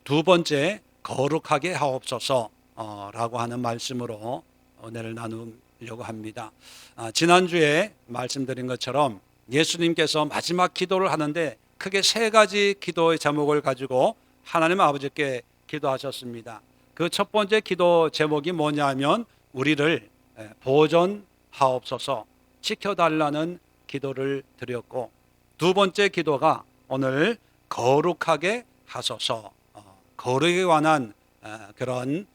두 번째, 거룩하게 하옵소서 라고 하는 말씀으로 은혜를 나누려고 합니다. 지난주에 말씀드린 것처럼 예수님께서 마지막 기도를 하는데 크게 세 가지 기도의 제목을 가지고 하나님 아버지께 기도하셨습니다. 그 첫 번째 기도 제목이 뭐냐면 우리를 보존하옵소서, 지켜달라는 기도를 드렸고, 두 번째 기도가 오늘 거룩하게 하소서, 거룩에 관한 그런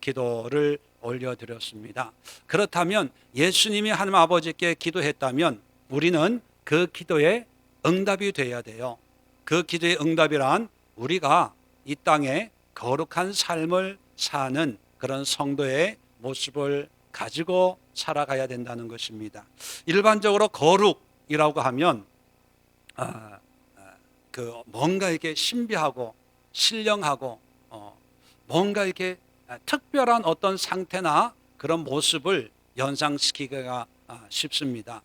기도를 올려드렸습니다. 그렇다면 예수님이 하나님 아버지께 기도했다면 우리는 그 기도에 응답이 돼야 돼요. 그 기도의 응답이란 우리가 이 땅에 거룩한 삶을 사는 그런 성도의 모습을 가지고 살아가야 된다는 것입니다. 일반적으로 거룩이라고 하면 뭔가 이렇게 신비하고 신령하고 뭔가 이렇게 특별한 어떤 상태나 그런 모습을 연상시키기가 쉽습니다.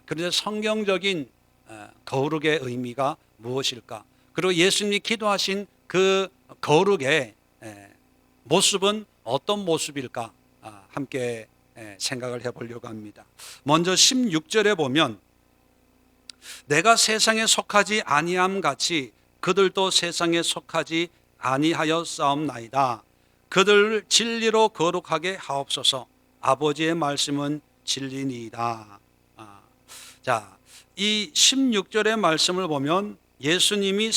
그런데 성경적인 거룩의 의미가 무엇일까? 그리고 예수님이 기도하신 그 거룩의 모습은 어떤 모습일까? 함께 생각을 해보려고 합니다. 먼저 16절에 보면 내가 세상에 속하지 아니함 같이 그들도 세상에 속하지 아니하였사옵나이다. 그들을 진리로 거룩하게 하옵소서. 아버지의 말씀은 진리니이다. 자, 이 16절의 말씀을 보면 예수님이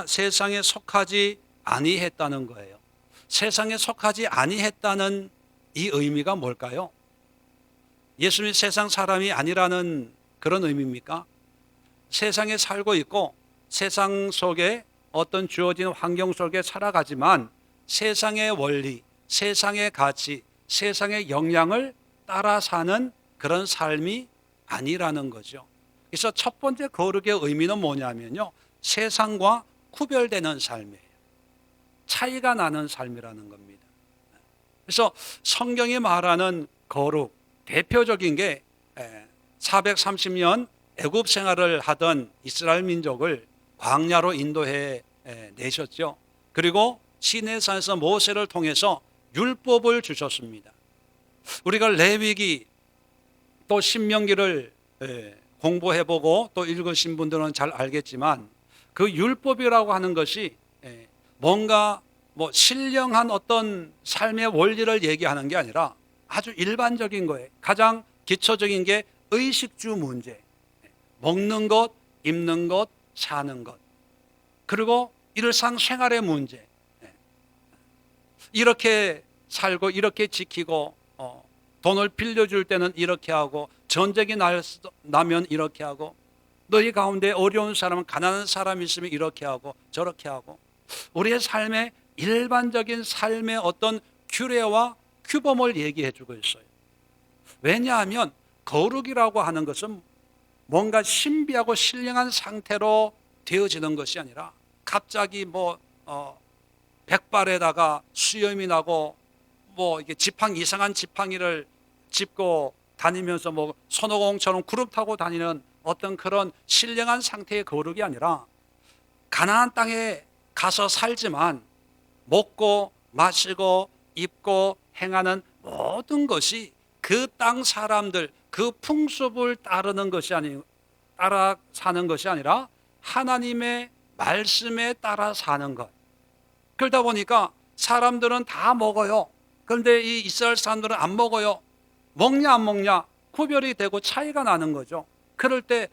세상에 속하지 아니했다는 거예요. 세상에 속하지 아니했다는 이 의미가 뭘까요? 예수님이 세상 사람이 아니라는 그런 의미입니까? 세상에 살고 있고 세상 속에 어떤 주어진 환경 속에 살아가지만 세상의 원리, 세상의 가치, 세상의 영향을 따라 사는 그런 삶이 아니라는 거죠. 그래서 첫 번째 거룩의 의미는 뭐냐면요, 세상과 구별되는 삶이에요. 차이가 나는 삶이라는 겁니다. 그래서 성경이 말하는 거룩, 대표적인 게 430년 애굽 생활을 하던 이스라엘 민족을 광야로 인도해 내셨죠. 그리고 시내산에서 모세를 통해서 율법을 주셨습니다. 우리가 레위기 또 신명기를 공부해보고 또 읽으신 분들은 잘 알겠지만 그 율법이라고 하는 것이 뭔가 신령한 어떤 삶의 원리를 얘기하는 게 아니라 아주 일반적인 거예요. 가장 기초적인 게 의식주 문제, 먹는 것, 입는 것, 사는 것, 그리고 일상생활의 문제. 이렇게 살고 이렇게 지키고 돈을 빌려줄 때는 이렇게 하고 전쟁이 나면 이렇게 하고 너희 가운데 어려운 사람은 가난한 사람이 있으면 이렇게 하고 저렇게 하고, 우리의 삶의 일반적인 삶의 어떤 규례와 규범을 얘기해 주고 있어요. 왜냐하면 거룩이라고 하는 것은 뭔가 신비하고 신령한 상태로 되어지는 것이 아니라 갑자기 백발에다가 수염이 나고 이게 이상한 지팡이를 짚고 다니면서 손오공처럼 구름 타고 다니는 어떤 그런 신령한 상태의 거룩이 아니라 가나안 땅에 가서 살지만 먹고 마시고 입고 행하는 모든 것이 그 땅 사람들 그 풍습을 따라 사는 것이 아니라 하나님의 말씀에 따라 사는 것. 그러다 보니까 사람들은 다 먹어요. 그런데 이 이스라엘 사람들은 안 먹어요. 먹냐 안 먹냐 구별이 되고 차이가 나는 거죠. 그럴 때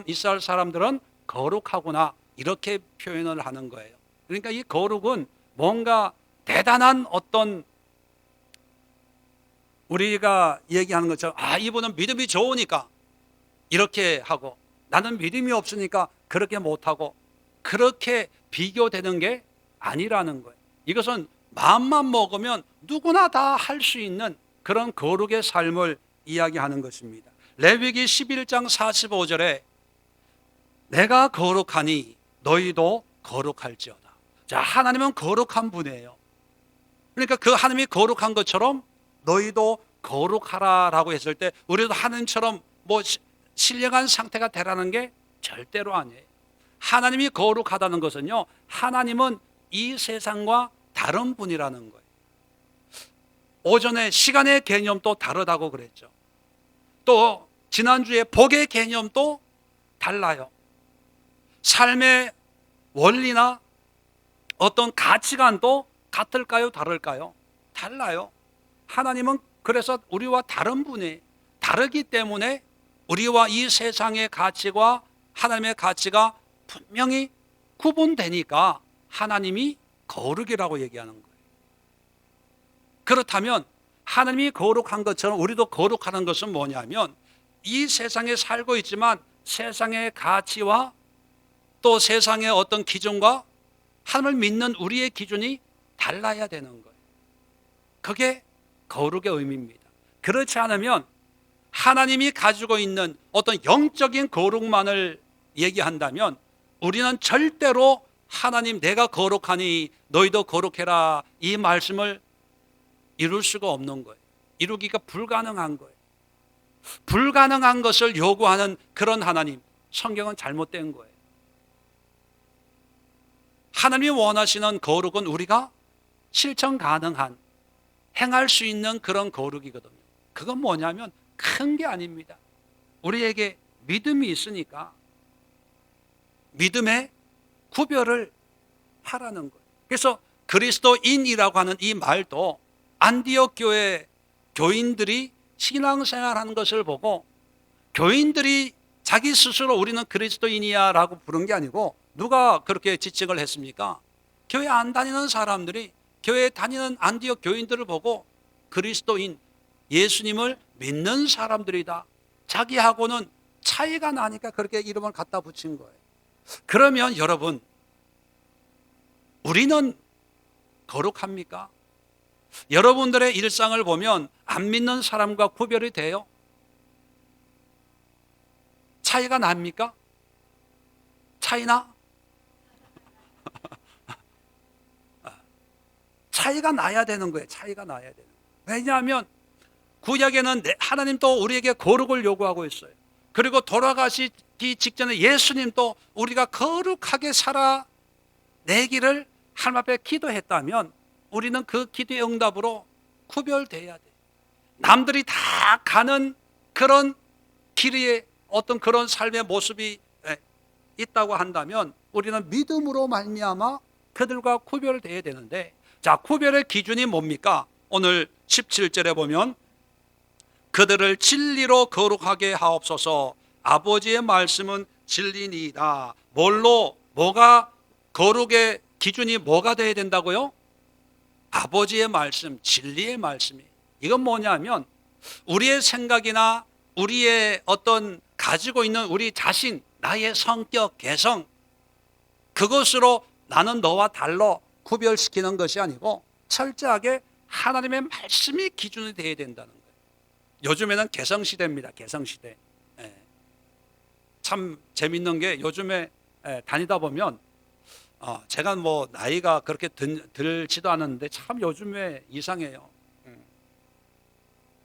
이스라엘 사람들은 거룩하구나 이렇게 표현을 하는 거예요. 그러니까 이 거룩은 뭔가 대단한 어떤 우리가 얘기하는 것처럼 이분은 믿음이 좋으니까 이렇게 하고 나는 믿음이 없으니까 그렇게 못하고 그렇게 비교되는 게 아니라는 거예요. 이것은 마음만 먹으면 누구나 다 할 수 있는 그런 거룩의 삶을 이야기하는 것입니다. 레위기 11장 45절에 내가 거룩하니 너희도 거룩할지어다. 자, 하나님은 거룩한 분이에요. 그러니까 그 하나님이 거룩한 것처럼 너희도 거룩하라라고 했을 때 우리도 하나님처럼 신령한 상태가 되라는 게 절대로 아니에요. 하나님이 거룩하다는 것은요, 하나님은 이 세상과 다른 분이라는 거예요. 오전에 시간의 개념도 다르다고 그랬죠. 또 지난주에 복의 개념도 달라요. 삶의 원리나 어떤 가치관도 같을까요? 다를까요? 달라요. 하나님은 그래서 우리와 다른 분이 다르기 때문에 우리와 이 세상의 가치와 하나님의 가치가 분명히 구분되니까 하나님이 거룩이라고 얘기하는 거예요. 그렇다면 하나님이 거룩한 것처럼 우리도 거룩하는 것은 뭐냐면 이 세상에 살고 있지만 세상의 가치와 또 세상의 어떤 기준과 하나님을 믿는 우리의 기준이 달라야 되는 거예요. 그게 거룩의 의미입니다. 그렇지 않으면 하나님이 가지고 있는 어떤 영적인 거룩만을 얘기한다면 우리는 절대로 하나님 내가 거룩하니 너희도 거룩해라 이 말씀을 이룰 수가 없는 거예요. 이루기가 불가능한 거예요. 불가능한 것을 요구하는 그런 하나님, 성경은 잘못된 거예요. 하나님이 원하시는 거룩은 우리가 실천 가능한, 행할 수 있는 그런 거룩이거든요. 그건 뭐냐면 큰 게 아닙니다. 우리에게 믿음이 있으니까 믿음의 구별을 하라는 거예요. 그래서 그리스도인이라고 하는 이 말도 안디옥 교회 교인들이 신앙생활하는 것을 보고 교인들이 자기 스스로 우리는 그리스도인이야 라고 부른 게 아니고 누가 그렇게 지칭을 했습니까? 교회 안 다니는 사람들이 교회 다니는 안디옥 교인들을 보고 그리스도인, 예수님을 믿는 사람들이다. 자기하고는 차이가 나니까 그렇게 이름을 갖다 붙인 거예요. 그러면 여러분, 우리는 거룩합니까? 여러분들의 일상을 보면 안 믿는 사람과 구별이 돼요? 차이가 납니까? 차이나? 차이가 나야 되는 거예요. 차이가 나야 되는 거예요. 왜냐하면 구약에는 하나님도 우리에게 거룩을 요구하고 있어요. 그리고 돌아가시기 직전에 예수님도 우리가 거룩하게 살아내기를 하나님 앞에 기도했다면 우리는 그 기도의 응답으로 구별돼야 돼요. 남들이 다 가는 그런 길에 어떤 그런 삶의 모습이 있다고 한다면 우리는 믿음으로 말미암아 그들과 구별돼야 되는데, 자, 구별의 기준이 뭡니까? 오늘 17절에 보면 그들을 진리로 거룩하게 하옵소서. 아버지의 말씀은 진리니이다. 뭐가 거룩의 기준이 뭐가 돼야 된다고요? 아버지의 말씀, 진리의 말씀이. 이건 뭐냐면 우리의 생각이나 우리의 어떤 가지고 있는 우리 자신, 나의 성격, 개성, 그것으로 나는 너와 달라 구별시키는 것이 아니고 철저하게 하나님의 말씀이 기준이 되어야 된다는 거예요. 요즘에는 개성시대입니다. 개성시대. 참 재밌는 게 요즘에 다니다 보면 제가 뭐 나이가 그렇게 들지도 않았는데 참 요즘에 이상해요.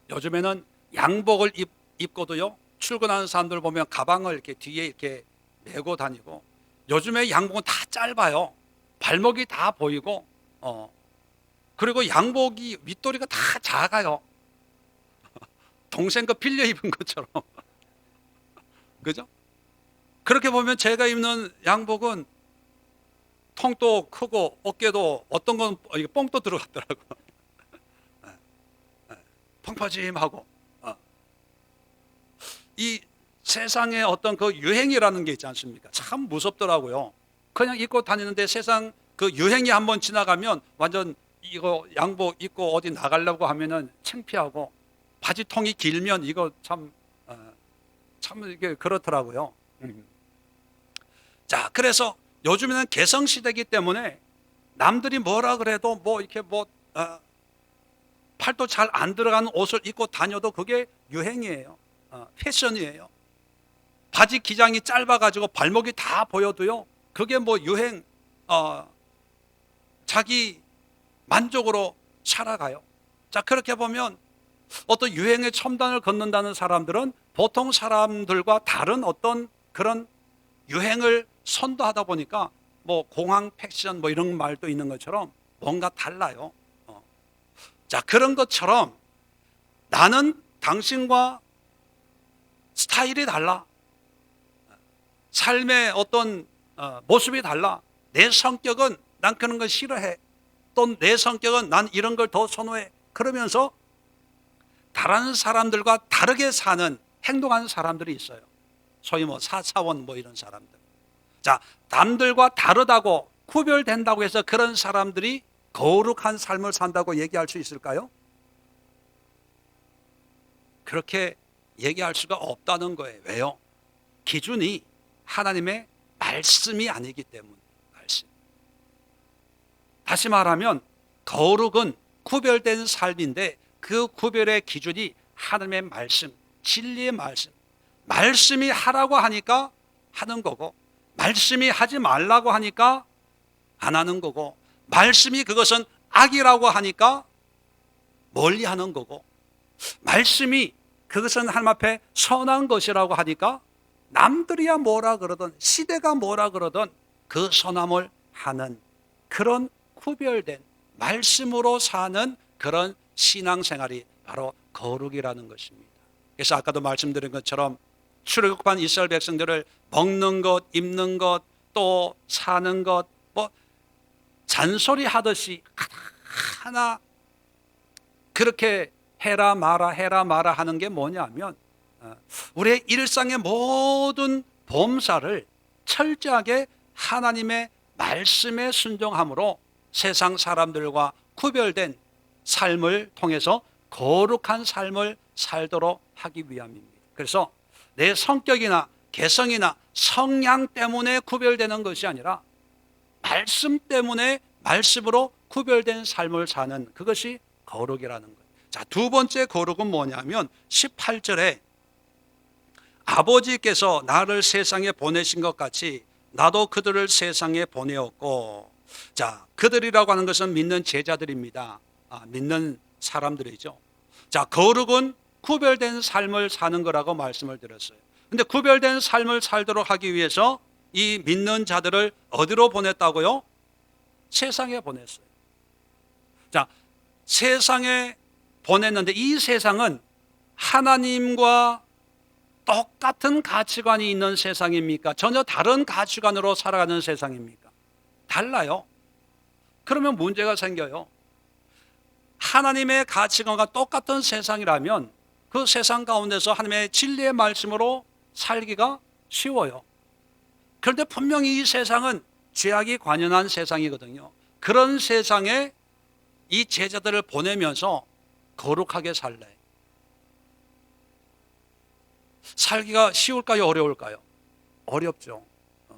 요즘에는 양복을 입고도요, 출근하는 사람들 보면 가방을 이렇게 뒤에 이렇게 메고 다니고, 요즘에 양복은 다 짧아요. 발목이 다 보이고, 그리고 양복이 윗도리가 다 작아요. 동생 거 빌려 입은 것처럼. 그죠? 그렇게 보면 제가 입는 양복은 통도 크고 어깨도 어떤 건 뽕도 들어갔더라고요. 펑퍼짐하고. 이 세상에 어떤 그 유행이라는 게 있지 않습니까? 참 무섭더라고요. 그냥 입고 다니는데 세상 그 유행이 한번 지나가면 완전 이거 양복 입고 어디 나가려고 하면은 창피하고, 바지통이 길면 이거 참 이게 그렇더라고요. 자, 그래서 요즘에는 개성시대이기 때문에 남들이 뭐라 그래도 뭐 이렇게 팔도 잘 안 들어가는 옷을 입고 다녀도 그게 유행이에요. 패션이에요. 바지 기장이 짧아가지고 발목이 다 보여도요, 그게 뭐 유행, 자기 만족으로 살아가요. 자, 그렇게 보면 어떤 유행의 첨단을 걷는다는 사람들은 보통 사람들과 다른 어떤 그런 유행을 선도하다 보니까 뭐 공항 패션 뭐 이런 말도 있는 것처럼 뭔가 달라요. 자, 그런 것처럼 나는 당신과 스타일이 달라. 삶의 어떤 모습이 달라. 내 성격은 난 그런 걸 싫어해. 또 내 성격은 난 이런 걸 더 선호해. 그러면서 다른 사람들과 다르게 사는 행동하는 사람들이 있어요. 소위 뭐 사사원 뭐 이런 사람들. 자, 남들과 다르다고 구별된다고 해서 그런 사람들이 거룩한 삶을 산다고 얘기할 수 있을까요? 그렇게 얘기할 수가 없다는 거예요. 왜요? 기준이 하나님의 말씀이 아니기 때문에. 말씀. 다시 말하면 거룩은 구별된 삶인데 그 구별의 기준이 하나님의 말씀, 진리의 말씀. 말씀이 하라고 하니까 하는 거고, 말씀이 하지 말라고 하니까 안 하는 거고, 말씀이 그것은 악이라고 하니까 멀리 하는 거고, 말씀이 그것은 하나님 앞에 선한 것이라고 하니까 남들이야 뭐라 그러든 시대가 뭐라 그러든 그 선함을 하는 그런 구별된 말씀으로 사는 그런 신앙생활이 바로 거룩이라는 것입니다. 그래서 아까도 말씀드린 것처럼 출애굽한 이스라엘 백성들을 먹는 것, 입는 것, 또 사는 것, 뭐 잔소리 하듯이 하나 그렇게 해라 마라 하는 게 뭐냐면 우리의 일상의 모든 범사를 철저하게 하나님의 말씀에 순종함으로 세상 사람들과 구별된 삶을 통해서 거룩한 삶을 살도록 하기 위함입니다. 그래서 내 성격이나 개성이나 성향 때문에 구별되는 것이 아니라 말씀 때문에 말씀으로 구별된 삶을 사는 그것이 거룩이라는 거예요. 자, 두 번째 거룩은 뭐냐면 18절에 아버지께서 나를 세상에 보내신 것 같이 나도 그들을 세상에 보내었고, 자, 그들이라고 하는 것은 믿는 제자들입니다. 믿는 사람들이죠. 자, 거룩은 구별된 삶을 사는 거라고 말씀을 드렸어요. 근데 구별된 삶을 살도록 하기 위해서 이 믿는 자들을 어디로 보냈다고요? 세상에 보냈어요. 자, 세상에 보냈는데 이 세상은 하나님과 똑같은 가치관이 있는 세상입니까? 전혀 다른 가치관으로 살아가는 세상입니까? 달라요. 그러면 문제가 생겨요. 하나님의 가치관과 똑같은 세상이라면 그 세상 가운데서 하나님의 진리의 말씀으로 살기가 쉬워요. 그런데 분명히 이 세상은 죄악이 관연한 세상이거든요. 그런 세상에 이 제자들을 보내면서 거룩하게 살래. 살기가 쉬울까요? 어려울까요? 어렵죠.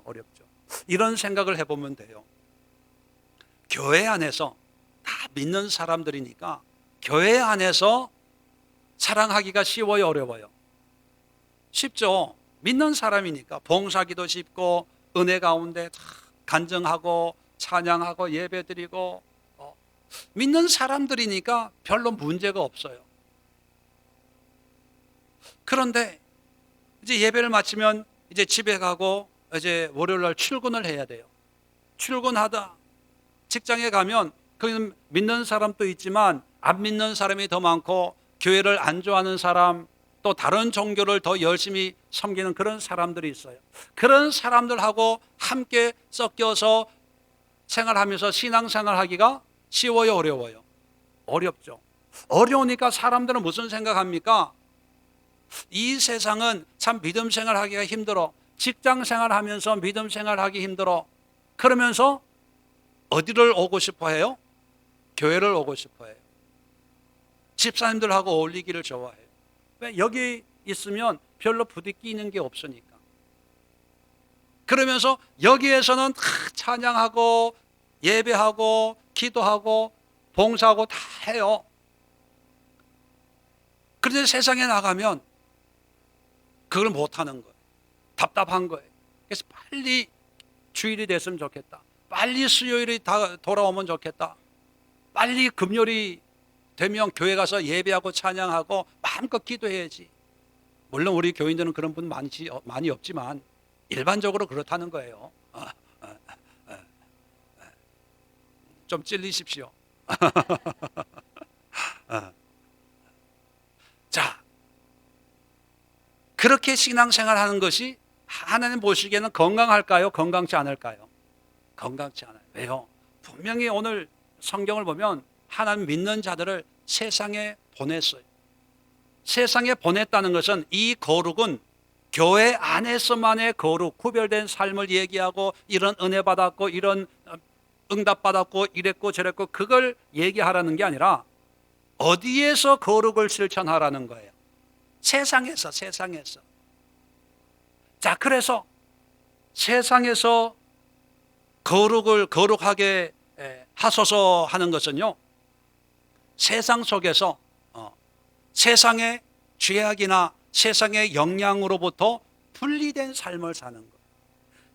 어렵죠. 이런 생각을 해보면 돼요. 교회 안에서 다 믿는 사람들이니까 교회 안에서 사랑하기가 쉬워요? 어려워요? 쉽죠. 믿는 사람이니까 봉사기도 쉽고 은혜 가운데 다 간증하고 찬양하고 예배드리고 믿는 사람들이니까 별로 문제가 없어요. 그런데 이제 예배를 마치면 이제 집에 가고 이제 월요일 날 출근을 해야 돼요. 출근하다 직장에 가면 거기는 믿는 사람도 있지만 안 믿는 사람이 더 많고 교회를 안 좋아하는 사람 또 다른 종교를 더 열심히 섬기는 그런 사람들이 있어요. 그런 사람들하고 함께 섞여서 생활하면서 신앙생활하기가 쉬워요? 어려워요? 어렵죠. 어려우니까 사람들은 무슨 생각합니까? 이 세상은 참 믿음 생활하기가 힘들어. 직장 생활하면서 믿음 생활하기 힘들어. 그러면서 어디를 오고 싶어 해요? 교회를 오고 싶어 해요. 집사님들하고 어울리기를 좋아해요. 왜? 여기 있으면 별로 부딪히는 게 없으니까. 그러면서 여기에서는 다 찬양하고 예배하고 기도하고 봉사하고 다 해요. 그런데 세상에 나가면 그걸 못하는 거예요. 답답한 거예요. 그래서 빨리 주일이 됐으면 좋겠다. 빨리 수요일이 다 돌아오면 좋겠다. 빨리 금요일이 되면 교회 가서 예배하고 찬양하고 마음껏 기도해야지. 물론 우리 교인들은 그런 분 많이 없지만 일반적으로 그렇다는 거예요. 좀 찔리십시오. 자, 그렇게 신앙생활하는 것이 하나님 보시기에는 건강할까요? 건강치 않을까요? 건강치 않아요. 왜요? 분명히 오늘 성경을 보면 하나님 믿는 자들을 세상에 보냈어요. 세상에 보냈다는 것은 이 거룩은 교회 안에서만의 거룩, 구별된 삶을 얘기하고 이런 은혜 받았고 이런 응답 받았고 이랬고 저랬고 그걸 얘기하라는 게 아니라 어디에서 거룩을 실천하라는 거예요. 세상에서. 자, 그래서 세상에서 거룩하게 하소서 하는 것은요, 세상 속에서 세상의 죄악이나 세상의 영향으로부터 분리된 삶을 사는 거예요.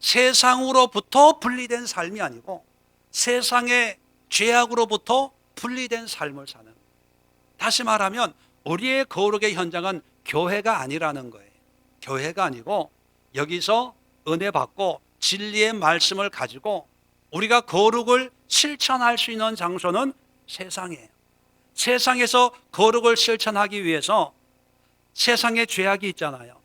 세상으로부터 분리된 삶이 아니고 세상의 죄악으로부터 분리된 삶을 사는 거예요. 다시 말하면 우리의 거룩의 현장은 교회가 아니라는 거예요. 교회가 아니고 여기서 은혜 받고 진리의 말씀을 가지고 우리가 거룩을 실천할 수 있는 장소는 세상이에요. 세상에서 거룩을 실천하기 위해서 세상에 죄악이 있잖아요.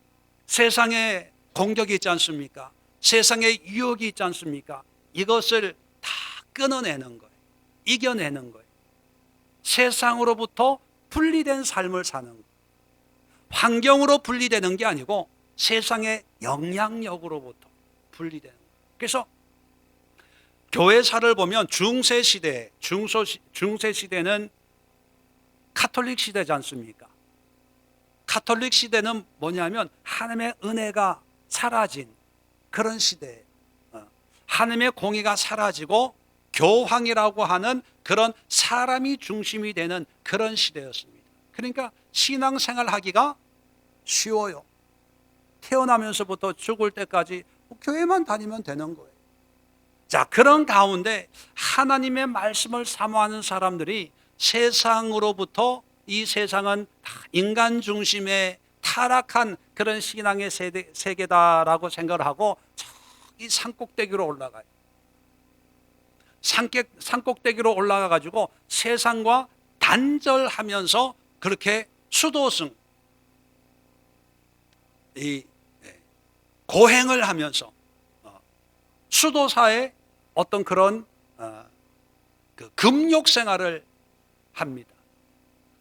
세상에 공격이 있지 않습니까? 세상에 유혹이 있지 않습니까? 이것을 다 끊어내는 거예요. 이겨내는 거예요. 세상으로부터 분리된 삶을 사는 거예요. 환경으로 분리되는 게 아니고 세상의 영향력으로부터 분리되는 거예요. 그래서 교회사를 보면 중세 시대는 카톨릭 시대지 않습니까? 카톨릭 시대는 뭐냐면 하나님의 은혜가 사라진 그런 시대예요. 하나님의 공의가 사라지고 교황이라고 하는 그런 사람이 중심이 되는 그런 시대였습니다. 그러니까 신앙생활 하기가 쉬워요. 태어나면서부터 죽을 때까지 교회만 다니면 되는 거예요. 자, 그런 가운데 하나님의 말씀을 사모하는 사람들이 세상으로부터 이 세상은 인간 중심의 타락한 그런 신앙의 세계다라고 생각을 하고 저기 산꼭대기로 올라가요. 산꼭대기로 올라가가지고 세상과 단절하면서 그렇게 수도승, 고행을 하면서 수도사의 어떤 그런 금욕 생활을 합니다.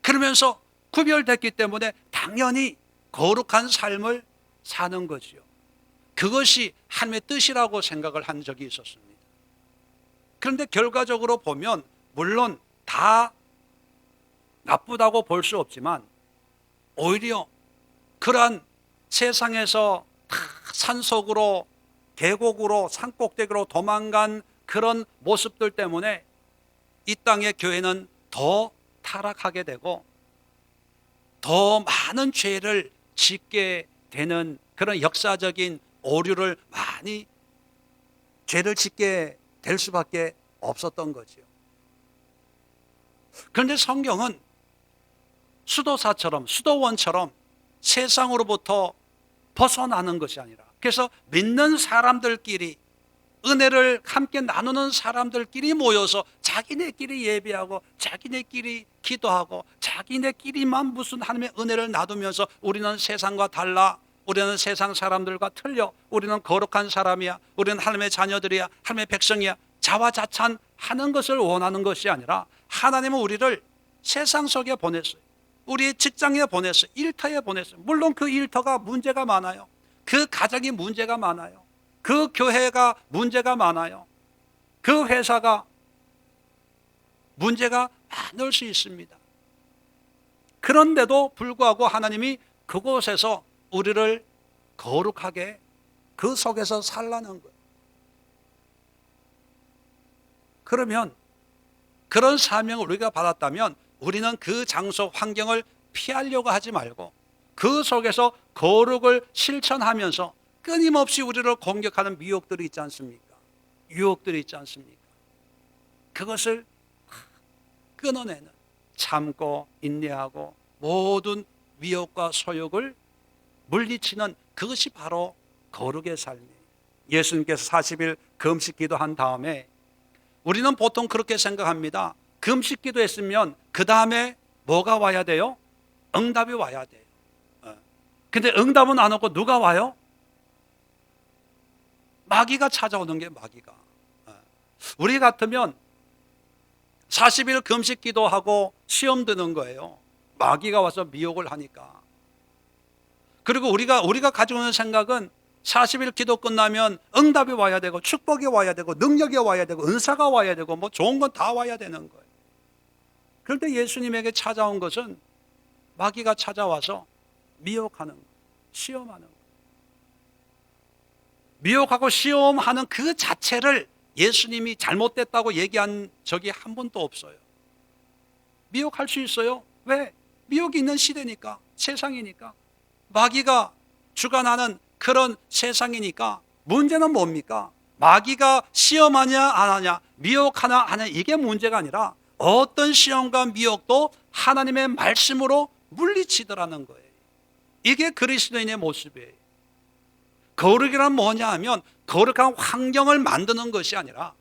그러면서 구별됐기 때문에 당연히 거룩한 삶을 사는 거지요. 그것이 하나님의 뜻이라고 생각을 한 적이 있었습니다. 그런데 결과적으로 보면 물론 다 나쁘다고 볼 수 없지만 오히려 그러한 세상에서 다 산속으로 계곡으로 산꼭대기로 도망간 그런 모습들 때문에 이 땅의 교회는 더 타락하게 되고 더 많은 죄를 짓게 되는 그런 역사적인 오류를 많이 죄를 짓게 될 수밖에 없었던 거죠. 그런데 성경은 수도원처럼 세상으로부터 벗어나는 것이 아니라 그래서 믿는 사람들끼리 은혜를 함께 나누는 사람들끼리 모여서 자기네끼리 예배하고 자기네끼리 기도하고 자기네끼리만 무슨 하나님의 은혜를 나누면서 우리는 세상과 달라, 우리는 세상 사람들과 틀려, 우리는 거룩한 사람이야, 우리는 하나님의 자녀들이야, 하나님의 백성이야, 자화자찬하는 것을 원하는 것이 아니라 하나님은 우리를 세상 속에 보냈어요. 우리 직장에 보냈어요. 일터에 보냈어요. 물론 그 일터가 문제가 많아요. 그 가정이 문제가 많아요. 그 교회가 문제가 많아요. 그 회사가 문제가 많을 수 있습니다. 그런데도 불구하고 하나님이 그곳에서 우리를 거룩하게 그 속에서 살라는 거예요. 그러면 그런 사명을 우리가 받았다면 우리는 그 장소 환경을 피하려고 하지 말고 그 속에서 거룩을 실천하면서 끊임없이 우리를 공격하는 미혹들이 있지 않습니까? 유혹들이 있지 않습니까? 그것을 끊어내는, 참고 인내하고 모든 미혹과 소욕을 물리치는 그것이 바로 거룩의 삶이에요. 예수님께서 40일 금식 기도한 다음에 우리는 보통 그렇게 생각합니다. 금식 기도했으면 그 다음에 뭐가 와야 돼요? 응답이 와야 돼요. 근데 응답은 안 오고 누가 와요? 마귀가 찾아오는 게 마귀가. 우리 같으면 40일 금식 기도하고 시험 드는 거예요. 마귀가 와서 미혹을 하니까. 그리고 우리가 가지고 있는 생각은 40일 기도 끝나면 응답이 와야 되고 축복이 와야 되고 능력이 와야 되고 은사가 와야 되고 뭐 좋은 건 다 와야 되는 거예요. 그런데 예수님에게 찾아온 것은 마귀가 찾아와서 미혹하는 거예요. 시험하는 거예요. 미혹하고 시험하는 그 자체를 예수님이 잘못됐다고 얘기한 적이 한 번도 없어요. 미혹할 수 있어요. 왜? 미혹이 있는 시대니까, 세상이니까. 마귀가 주관하는 그런 세상이니까. 문제는 뭡니까? 마귀가 시험하냐 안 하냐, 미혹하냐 안 하냐, 이게 문제가 아니라 어떤 시험과 미혹도 하나님의 말씀으로 물리치더라는 거예요. 이게 그리스도인의 모습이에요. 거룩이란 뭐냐 하면 거룩한 환경을 만드는 것이 아니라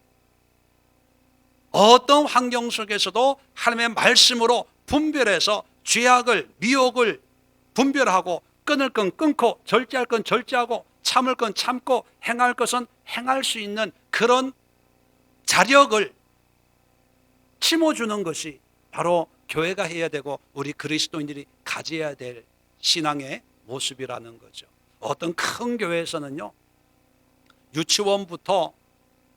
어떤 환경 속에서도 하나님의 말씀으로 분별해서 죄악을, 미혹을 분별하고 끊을 건 끊고 절제할 건 절제하고 참을 건 참고 행할 것은 행할 수 있는 그런 자력을 심어주는 것이 바로 교회가 해야 되고 우리 그리스도인들이 가져야 될 신앙의 모습이라는 거죠. 어떤 큰 교회에서는요, 유치원부터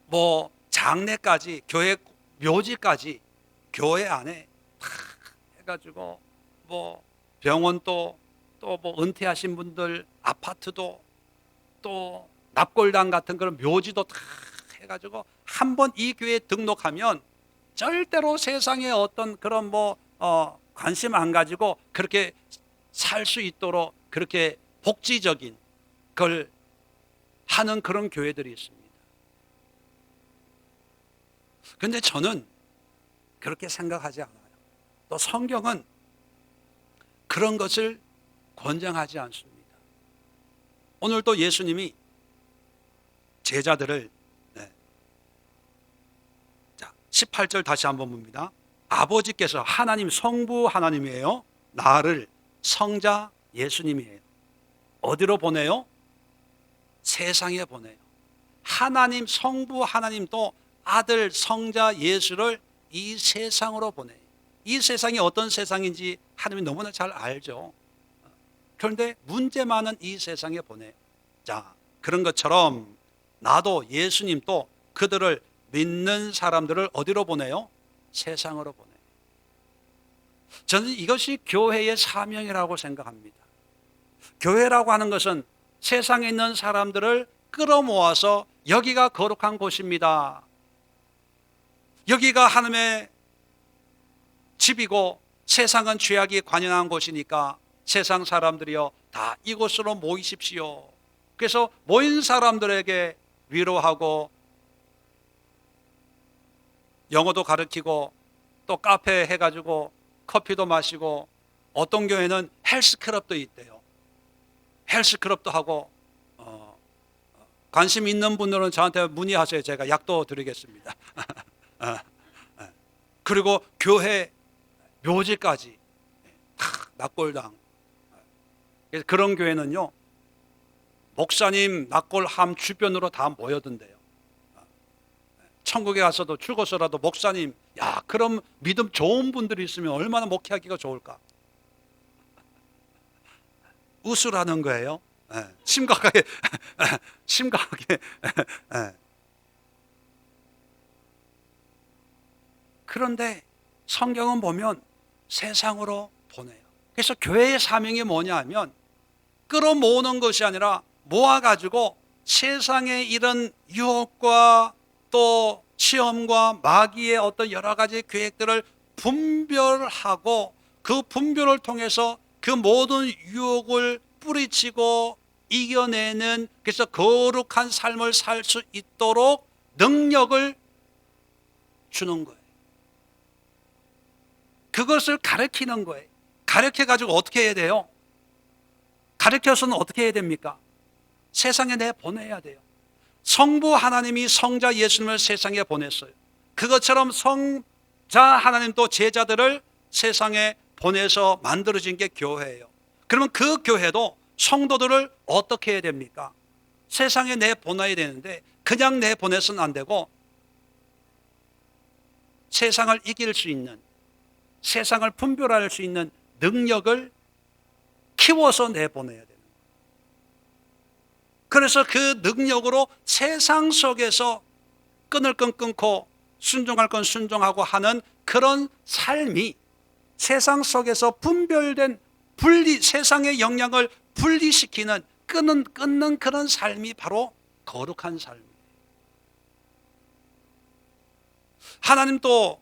뭐 장례까지, 교회 묘지까지 교회 안에 다 해가지고 뭐 병원도 또 뭐 은퇴하신 분들 아파트도 또 납골당 같은 그런 묘지도 다 해가지고 한번 이 교회에 등록하면 절대로 세상에 어떤 그런 뭐 관심 안 가지고 그렇게 살 수 있도록 그렇게 복지적인 걸 하는 그런 교회들이 있습니다. 그런데 저는 그렇게 생각하지 않아요. 또 성경은 그런 것을 권장하지 않습니다. 오늘 또 예수님이 제자들을 18절 다시 한번 봅니다. 아버지께서 하나님, 성부 하나님이에요. 나를 성자 예수님이에요. 어디로 보내요? 세상에 보내요. 하나님, 성부 하나님도 아들 성자 예수를 이 세상으로 보내요. 이 세상이 어떤 세상인지 하나님이 너무나 잘 알죠. 그런데 문제 많은 이 세상에 보내요. 자, 그런 것처럼 나도 예수님도 그들을 믿는 사람들을 어디로 보내요? 세상으로 보내요. 저는 이것이 교회의 사명이라고 생각합니다. 교회라고 하는 것은 세상에 있는 사람들을 끌어모아서 여기가 거룩한 곳입니다. 여기가 하나님의 집이고 세상은 죄악이 관영한 곳이니까 세상 사람들이여 다 이곳으로 모이십시오. 그래서 모인 사람들에게 위로하고 영어도 가르치고 또 카페 해가지고 커피도 마시고 어떤 교회는 헬스클럽도 있대요. 헬스클럽도 하고 관심 있는 분들은 저한테 문의하세요. 제가 약도 드리겠습니다. 그리고 교회 묘지까지 다 납골당. 그런 교회는요, 목사님 납골함 주변으로 다 모여든대요. 천국에 가서도 죽어서라도 목사님, 야, 그럼 믿음 좋은 분들이 있으면 얼마나 목회하기가 좋을까? 웃으라는 거예요. 심각하게, 심각하게. 그런데 성경은 보면 세상으로 보내요. 그래서 교회의 사명이 뭐냐 하면 끌어모으는 것이 아니라 모아가지고 세상의 이런 유혹과 또 시험과 마귀의 어떤 여러 가지 계획들을 분별하고 그 분별을 통해서 그 모든 유혹을 뿌리치고 이겨내는, 그래서 거룩한 삶을 살 수 있도록 능력을 주는 거예요. 그것을 가르치는 거예요. 가르쳐가지고 어떻게 해야 돼요? 가르쳐서는 어떻게 해야 됩니까? 세상에 내보내야 돼요. 성부 하나님이 성자 예수님을 세상에 보냈어요. 그것처럼 성자 하나님도 제자들을 세상에 보내서 만들어진 게 교회예요. 그러면 그 교회도 성도들을 어떻게 해야 됩니까? 세상에 내보내야 되는데 그냥 내보내서는 안 되고 세상을 이길 수 있는, 세상을 분별할 수 있는 능력을 키워서 내보내야 되는 거예요. 그래서 그 능력으로 세상 속에서 끊을 건 끊고 순종할 건 순종하고 하는 그런 삶이 세상 속에서 분별된 세상의 영향을 분리시키는 끊는 그런 삶이 바로 거룩한 삶이에요. 하나님도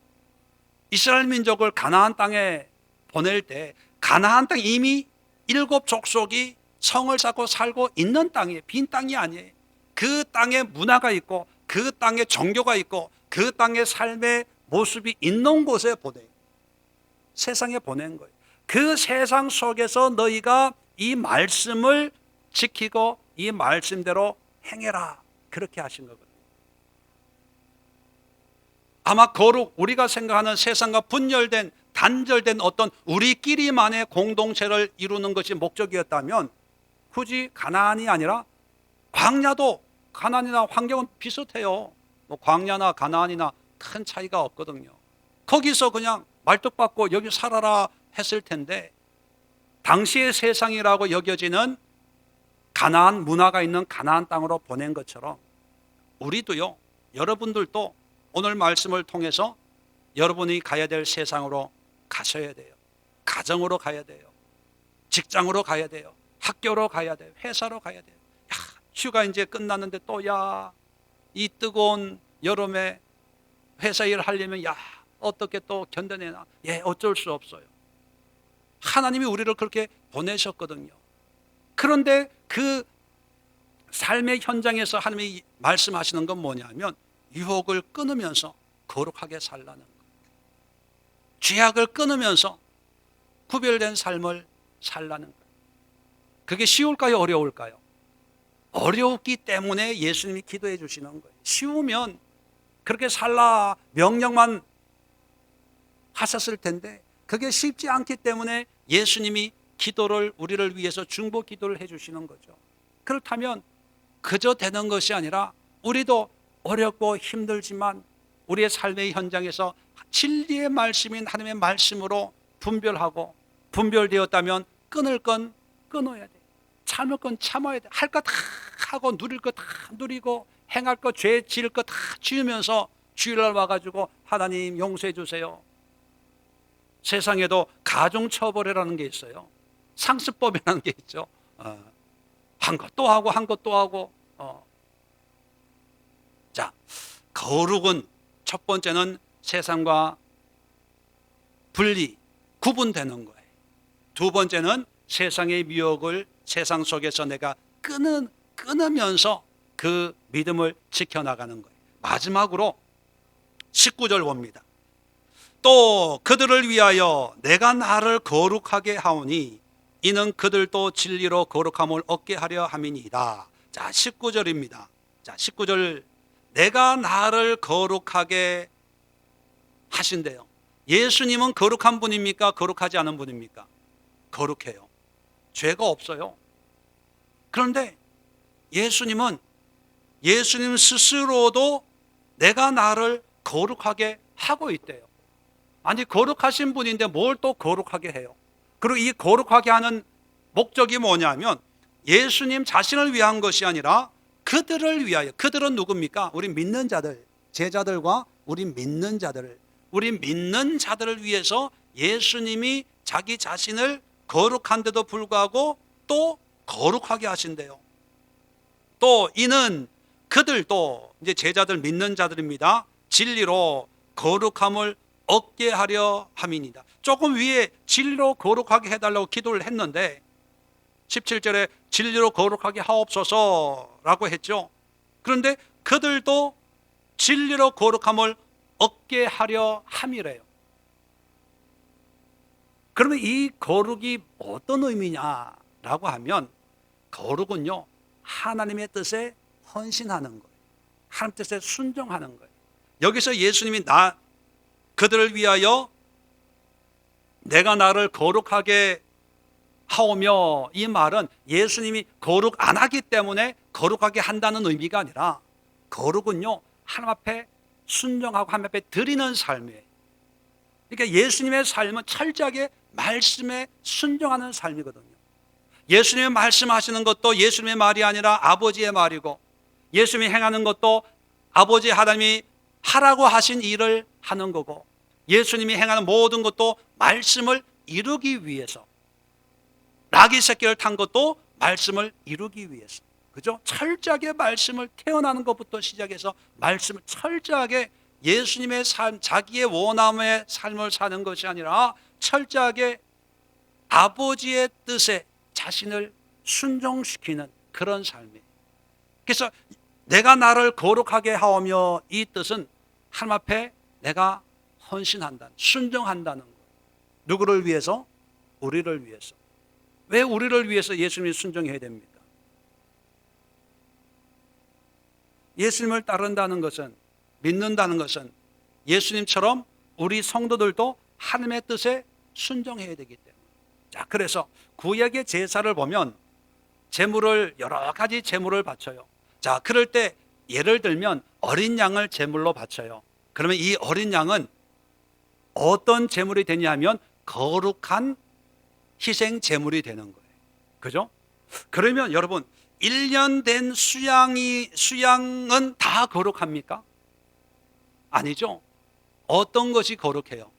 이스라엘 민족을 가나안 땅에 보낼 때 가나안 땅 이미 7 족속이 성을 쌓고 살고 있는 땅이에요. 빈 땅이 아니에요. 그 땅에 문화가 있고 그 땅에 종교가 있고 그 땅의 삶의 모습이 있는 곳에 보내요. 세상에 보낸 거예요. 그 세상 속에서 너희가 이 말씀을 지키고 이 말씀대로 행해라. 그렇게 하신 거거든요. 아마 거룩, 우리가 생각하는 세상과 분열된 단절된 어떤 우리끼리만의 공동체를 이루는 것이 목적이었다면 굳이 가나안이 아니라 광야도, 가나안이나 환경은 비슷해요. 뭐 광야나 가나안이나 큰 차이가 없거든요. 거기서 그냥 말뚝박고 여기 살아라 했을 텐데 당시의 세상이라고 여겨지는 가나안 문화가 있는 가나안 땅으로 보낸 것처럼 우리도요, 여러분들도 오늘 말씀을 통해서 여러분이 가야 될 세상으로 가셔야 돼요. 가정으로 가야 돼요. 직장으로 가야 돼요. 학교로 가야 돼요. 회사로 가야 돼요. 야, 휴가 이제 끝났는데 또 이 뜨거운 여름에 회사 일을 하려면 어떻게 또 견뎌내나? 어쩔 수 없어요. 하나님이 우리를 그렇게 보내셨거든요. 그런데 그 삶의 현장에서 하나님이 말씀하시는 건 뭐냐면 유혹을 끊으면서 거룩하게 살라는 거예요. 죄악을 끊으면서 구별된 삶을 살라는 거예요. 그게 쉬울까요? 어려울까요? 어려웠기 때문에 예수님이 기도해 주시는 거예요. 쉬우면 그렇게 살라 명령만 하셨을 텐데 그게 쉽지 않기 때문에 예수님이 기도를 우리를 위해서 중보 기도를 해 주시는 거죠. 그렇다면 그저 되는 것이 아니라 우리도 어렵고 힘들지만 우리의 삶의 현장에서 진리의 말씀인 하나님의 말씀으로 분별되었다면 끊을 건 끊어야 돼. 참을 건 참아야 돼. 할 거 다 하고 누릴 거 다 누리고 행할 거 죄 지을 거 다 지으면서 주일날 와가지고 하나님 용서해 주세요. 세상에도 가중처벌이라는 게 있어요. 상습법이라는 게 있죠. 한 것 또 하고 한 것 또 하고. 자, 거룩은 첫 번째는 세상과 구분되는 거예요. 두 번째는 세상의 미혹을 세상 속에서 내가 끊으면서 그 믿음을 지켜나가는 거예요. 마지막으로 19절 봅니다. 또 그들을 위하여 내가 나를 거룩하게 하오니 이는 그들도 진리로 거룩함을 얻게 하려 함이니이다. 자, 19절입니다. 자, 19절 내가 나를 거룩하게 하신대요. 예수님은 거룩한 분입니까? 거룩하지 않은 분입니까? 거룩해요. 죄가 없어요. 그런데 예수님 스스로도 내가 나를 거룩하게 하고 있대요. 아니, 거룩하신 분인데 뭘 또 거룩하게 해요? 그리고 이 거룩하게 하는 목적이 뭐냐면 예수님 자신을 위한 것이 아니라 그들을 위하여. 그들은 누굽니까? 우리 믿는 자들, 제자들과 우리 믿는 자들을 위해서 예수님이 자기 자신을 거룩한데도 불구하고 또 거룩하게 하신대요. 또 이는 그들도 이제 제자들 믿는 자들입니다. 진리로 거룩함을 얻게 하려 함이니이다. 조금 위에 진리로 거룩하게 해달라고 기도를 했는데 17절에 진리로 거룩하게 하옵소서라고 했죠. 그런데 그들도 진리로 거룩함을 얻게 하려 함이래요. 그러면 이 거룩이 어떤 의미냐라고 하면 거룩은요, 하나님의 뜻에 헌신하는 거예요. 하나님 뜻에 순종하는 거예요. 여기서 예수님이 그들을 위하여 내가 나를 거룩하게 하오며, 이 말은 예수님이 거룩 안 하기 때문에 거룩하게 한다는 의미가 아니라, 거룩은요 하나님 앞에 순종하고 하나님 앞에 드리는 삶이에요. 그러니까 예수님의 삶은 철저하게 말씀에 순종하는 삶이거든요. 예수님의 말씀하시는 것도 예수님의 말이 아니라 아버지의 말이고, 예수님이 행하는 것도 아버지 하나님이 하라고 하신 일을 하는 거고, 예수님이 행하는 모든 것도 말씀을 이루기 위해서, 나귀 새끼를 탄 것도 말씀을 이루기 위해서, 그죠? 철저하게 말씀을 태어나는 것부터 시작해서 말씀을 철저하게 예수님의 삶, 자기의 원함의 삶을 사는 것이 아니라 철저하게 아버지의 뜻에 자신을 순종시키는 그런 삶이에요. 그래서 내가 나를 거룩하게 하오며, 이 뜻은 하나님 앞에 내가 헌신한다는, 순종한다는 거예요. 누구를 위해서? 우리를 위해서. 왜 우리를 위해서 예수님이 순종해야 됩니까? 예수님을 따른다는 것은, 믿는다는 것은 예수님처럼 우리 성도들도 하나님의 뜻에 순종해야 되기 때문에. 자, 그래서 구약의 제사를 보면 제물을, 여러 가지 제물을 바쳐요. 자, 그럴 때 예를 들면 어린 양을 제물로 바쳐요. 그러면 이 어린 양은 어떤 제물이 되냐면 거룩한 희생 제물이 되는 거예요. 그죠? 그러면 여러분, 1년 된 수양은 다 거룩합니까? 아니죠. 어떤 것이 거룩해요?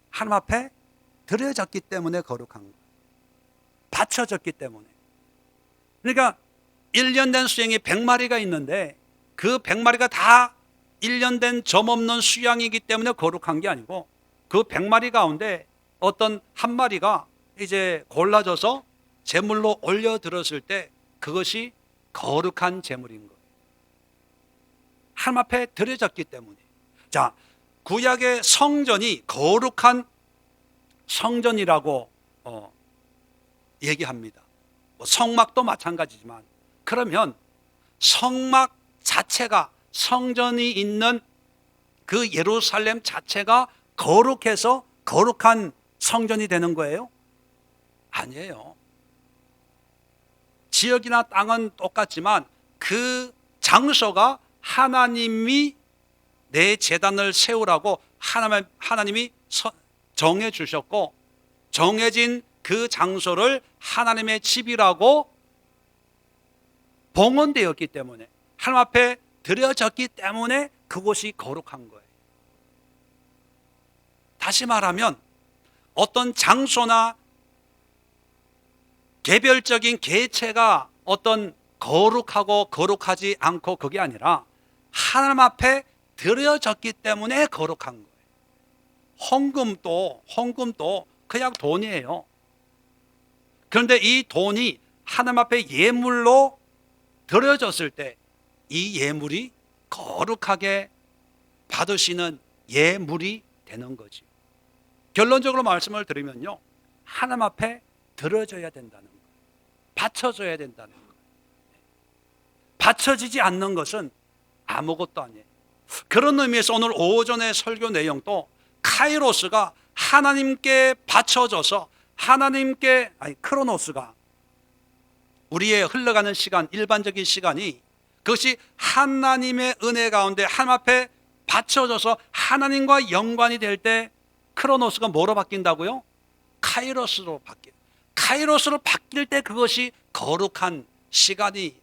하나님 앞에 드려졌기 때문에 거룩한 거예요. 바쳐졌기 때문에. 그러니까 1년 된 수양이 100마리가 있는데 그 100마리가 다 1년 된 점 없는 수양이기 때문에 거룩한 게 아니고, 그 100마리 가운데 어떤 한 마리가 이제 골라져서 제물로 올려드렸을 때 그것이 거룩한 제물인 거예요. 하나님 앞에 드려졌기 때문에. 자, 구약의 성전이 거룩한 성전이라고 얘기합니다. 성막도 마찬가지지만, 그러면 성막 자체가, 성전이 있는 그 예루살렘 자체가 거룩해서 거룩한 성전이 되는 거예요? 아니에요. 지역이나 땅은 똑같지만 그 장소가 하나님이 내 제단을 세우라고 하나님이 정해 주셨고, 정해진 그 장소를 하나님의 집이라고 봉헌되었기 때문에, 하나님 앞에 드려졌기 때문에 그곳이 거룩한 거예요. 다시 말하면 어떤 장소나 개별적인 개체가 어떤 거룩하고 거룩하지 않고, 그게 아니라 하나님 앞에 드려졌기 때문에 거룩한 거예요. 헌금도 그냥 돈이에요. 그런데 이 돈이 하나님 앞에 예물로 드려졌을 때 이 예물이 거룩하게 받으시는 예물이 되는 거지. 결론적으로 말씀을 드리면요, 하나님 앞에 드려져야 된다는 거예요. 바쳐져야 된다는 거예요. 바쳐지지 않는 것은 아무것도 아니에요. 그런 의미에서 오늘 오전의 설교 내용도 카이로스가 하나님께 바쳐져서 크로노스가 우리의 흘러가는 시간, 일반적인 시간이, 그것이 하나님의 은혜 가운데 하나님 앞에 바쳐져서 하나님과 연관이 될 때 크로노스가 뭐로 바뀐다고요? 카이로스로 바뀌어요. 카이로스로 바뀔 때 그것이 거룩한 시간이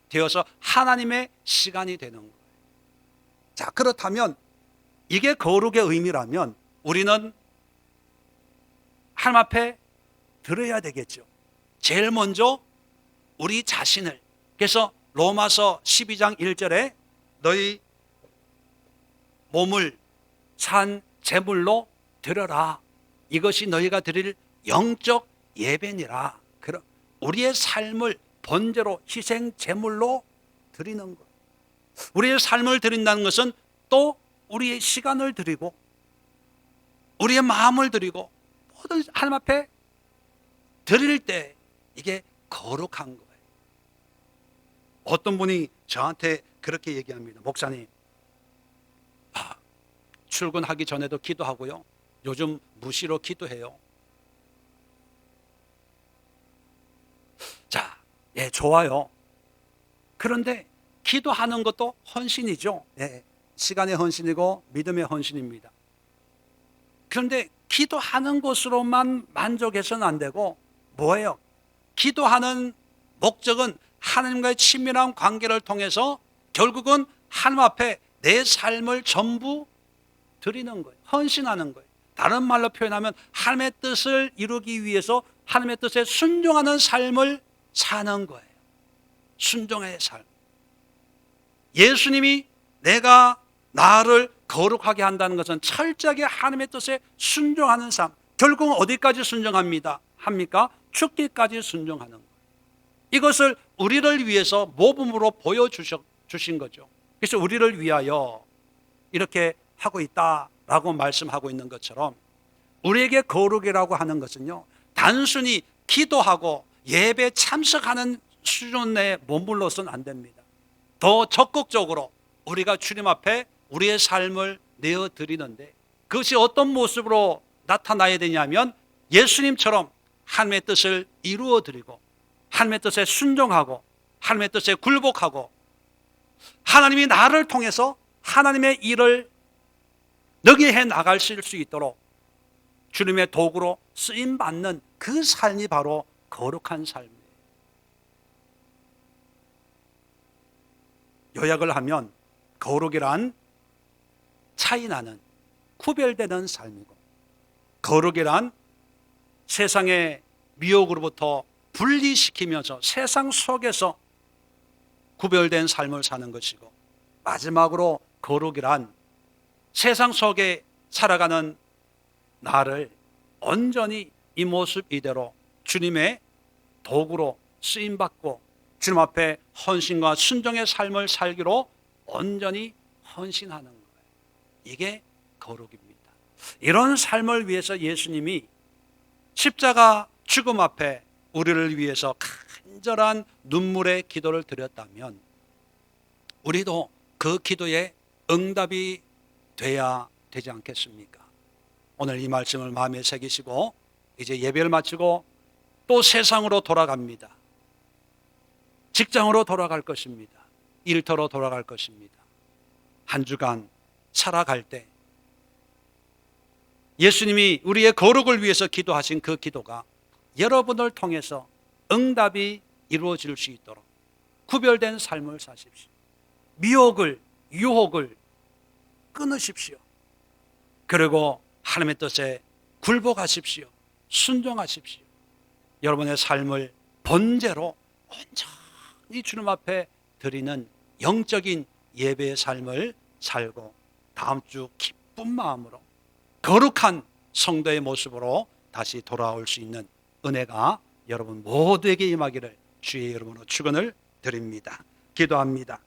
되어서 하나님의 시간이 되는 거예요. 자, 그렇다면 이게 거룩의 의미라면 우리는 하나님 앞에 드려야 되겠죠. 제일 먼저 우리 자신을. 그래서 로마서 12장 1절에 너희 몸을 산 제물로 드려라. 이것이 너희가 드릴 영적 예배니라. 그럼 우리의 삶을 번제로, 희생 제물로 드리는 것. 우리의 삶을 드린다는 것은 또 우리의 시간을 드리고 우리의 마음을 드리고 모든 하나님 앞에 드릴 때 이게 거룩한 거예요. 어떤 분이 저한테 그렇게 얘기합니다. 목사님, 출근하기 전에도 기도하고요. 요즘 무시로 기도해요. 자, 예, 좋아요. 그런데 기도하는 것도 헌신이죠. 예, 시간의 헌신이고 믿음의 헌신입니다. 그런데 기도하는 것으로만 만족해서는 안 되고 뭐예요? 기도하는 목적은 하나님과의 친밀한 관계를 통해서 결국은 하나님 앞에 내 삶을 전부 드리는 거예요. 헌신하는 거예요. 다른 말로 표현하면 하나님의 뜻을 이루기 위해서 하나님의 뜻에 순종하는 삶을 사는 거예요. 순종의 삶. 예수님이 내가 나를 거룩하게 한다는 것은 철저하게 하나님의 뜻에 순종하는 삶. 결국은 어디까지 순종합니다? 합니까? 죽기까지 순종하는 거예요. 이것을 우리를 위해서 모범으로 보여주신 거죠. 그래서 우리를 위하여 이렇게 하고 있다라고 말씀하고 있는 것처럼 우리에게 거룩이라고 하는 것은요, 단순히 기도하고 예배 참석하는 수준 내에 머물러서는 안 됩니다. 더 적극적으로 우리가 주님 앞에 우리의 삶을 내어드리는데 그것이 어떤 모습으로 나타나야 되냐면 예수님처럼 하나님의 뜻을 이루어드리고 하나님의 뜻에 순종하고 하나님의 뜻에 굴복하고 하나님이 나를 통해서 하나님의 일을 너게 해 나가실 수 있도록 주님의 도구로 쓰임받는 그 삶이 바로 거룩한 삶이에요. 요약을 하면 거룩이란 차이나는 구별되는 삶이고 거룩이란 세상의 미혹으로부터 분리시키면서 세상 속에서 구별된 삶을 사는 것이고 마지막으로 거룩이란 세상 속에 살아가는 나를 온전히 이 모습 이대로 주님의 도구로 쓰임받고 주님 앞에 헌신과 순종의 삶을 살기로 온전히 헌신하는 거예요. 이게 거룩입니다. 이런 삶을 위해서 예수님이 십자가 죽음 앞에 우리를 위해서 간절한 눈물의 기도를 드렸다면 우리도 그 기도에 응답이 돼야 되지 않겠습니까? 오늘 이 말씀을 마음에 새기시고 이제 예배를 마치고 또 세상으로 돌아갑니다. 직장으로 돌아갈 것입니다. 일터로 돌아갈 것입니다. 한 주간 살아갈 때 예수님이 우리의 거룩을 위해서 기도하신 그 기도가 여러분을 통해서 응답이 이루어질 수 있도록 구별된 삶을 사십시오. 미혹을, 유혹을 끊으십시오. 그리고 하나님의 뜻에 굴복하십시오. 순종하십시오. 여러분의 삶을 번제로 온전히 주님 앞에 드리는 영적인 예배의 삶을 살고 다음 주 기쁜 마음으로 거룩한 성도의 모습으로 다시 돌아올 수 있는 은혜가 여러분 모두에게 임하기를 주의 이름으로 축원을 드립니다. 기도합니다.